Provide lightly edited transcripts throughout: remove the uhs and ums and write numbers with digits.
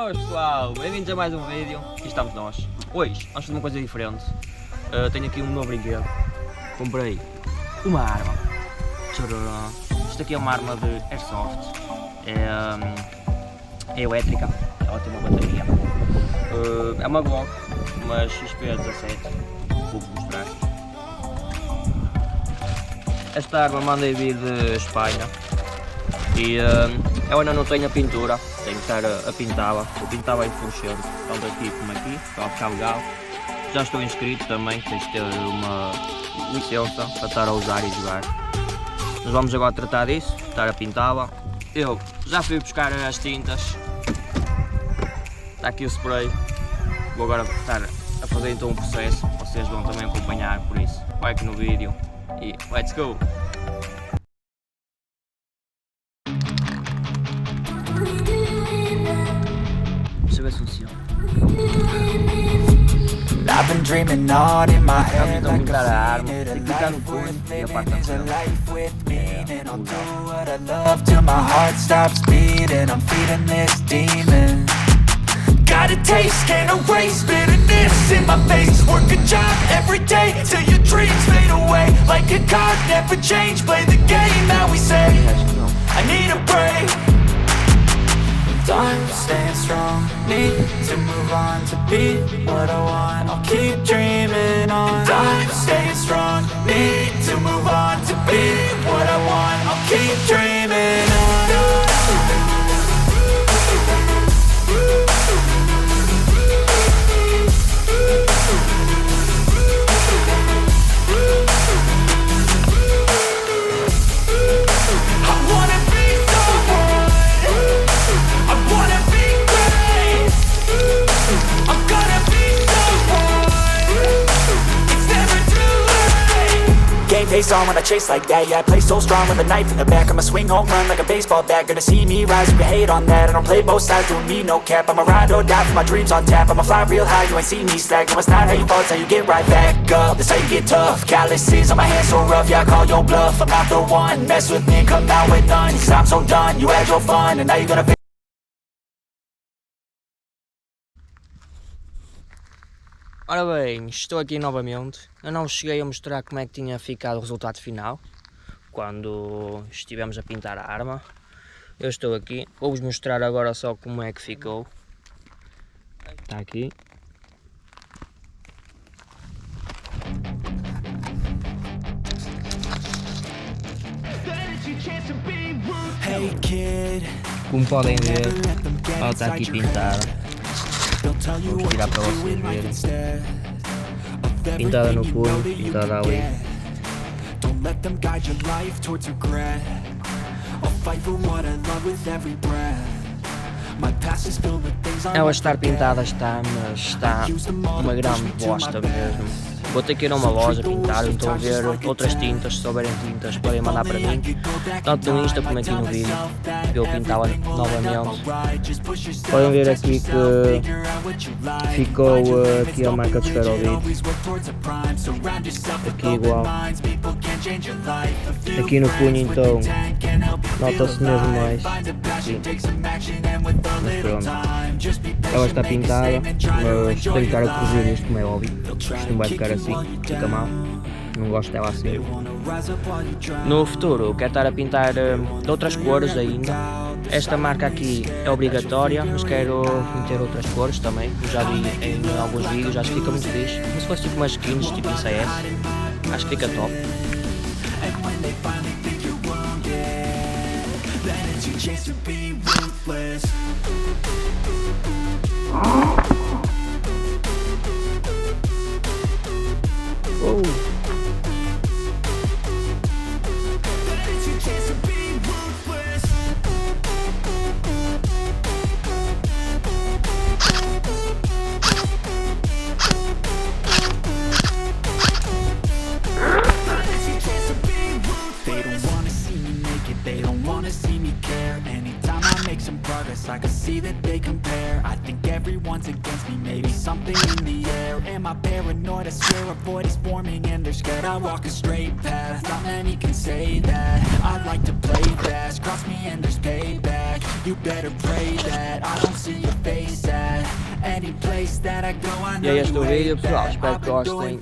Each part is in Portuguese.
Boas pessoal, bem-vindos a mais um vídeo. Aqui estamos nós. Hoje vamos fazer uma coisa diferente. Tenho aqui um novo brinquedo. Comprei uma arma. Tcharam. Isto aqui é uma arma de Airsoft. É elétrica. Ela tem uma bateria. É uma Glock, mas XP17. Vou-vos mostrar. Esta arma mandei vir de Espanha. E eu ainda não tenho a pintura, tenho que estar a pintá-la. Eu pintava em fluorescente, tanto aqui como aqui, para ficar legal. Já estou inscrito também, tens de ter uma licença para estar a usar e jogar. Nós vamos agora tratar disso, estar a pintá-la. Eu já fui buscar as tintas, está aqui o spray. Vou agora estar a fazer então um processo, vocês vão também acompanhar, por isso vai aqui no vídeo e let's go! Deixa eu ver se funciona. I've been dreaming all in my head Então, like pintar a a arma, tem que clicar no punho e a parte da frente. and I'll do what I love till my heart stops beating. I'm feeding this demon. Got a taste, can't erase bitterness in my face. Work a job every day till your dreams fade away. Like a card, never change. Play the game that we say. I need a break. I'm staying strong, need to move on to be what I want. I'll keep dreaming on. I'm staying strong, need to move on to be what I want. I'll keep dreaming on. Face on when I chase like that, yeah, I play so strong with a knife in the back. I'ma swing home run like a baseball bat. Gonna see me rise, you can hate on that. I don't play both sides, doing me no cap. I'ma ride or die for my dreams on tap. I'ma fly real high, you ain't see me slack. No, it's not how you fall, it's how you get right back up. That's how you get tough. Calluses on my hands so rough, yeah, I call your bluff. I'm not the one, mess with me, come out with none. Cause I'm so done, you had your fun, and now you're gonna pay. Ora bem, estou aqui novamente. Eu não cheguei a mostrar como é que tinha ficado o resultado final quando estivemos a pintar a arma. Eu estou aqui, vou-vos mostrar agora só como é que ficou. Está aqui. Como podem ver, ela está aqui pintada. Vou tirar para vocês verem. Pintada no punho, pintada ali. Ela estar pintada está, mas está uma grande bosta mesmo. Vou ter que ir a uma loja pintar, então ver outras tintas, se souberem tintas podem mandar para mim, tanto no Insta como aqui no vídeo, para eu pintá-la novamente. Podem ver aqui que ficou aqui a marca de esferovite, aqui igual, aqui no punho então nota-se mesmo mais, aqui. Mas pronto, ela está pintada, mas tenho que estar a corrigir isto como é óbvio, isto não vai ficar assim, fica mal, não gosto dela assim. No futuro quero estar a pintar de outras cores ainda. Esta marca aqui é obrigatória, mas quero meter outras cores também. Eu já vi em alguns vídeos, acho que fica muito fixe. Como se fosse tipo umas skins, tipo em CS. Acho que fica top. I can see that they compare. I think everyone's against me. Maybe something in the air. Am I paranoid? I swear a void is forming and they're scared. I walk a straight path. Not many can say that. I like to play fast. Cross me and there's payback. You better pray that I don't see your face E é este o vídeo, pessoal, espero que gostem,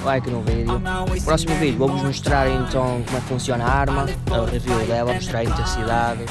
like no vídeo. No próximo vídeo vou-vos mostrar então como é que funciona a arma, a review dela, mostrar a intensidade.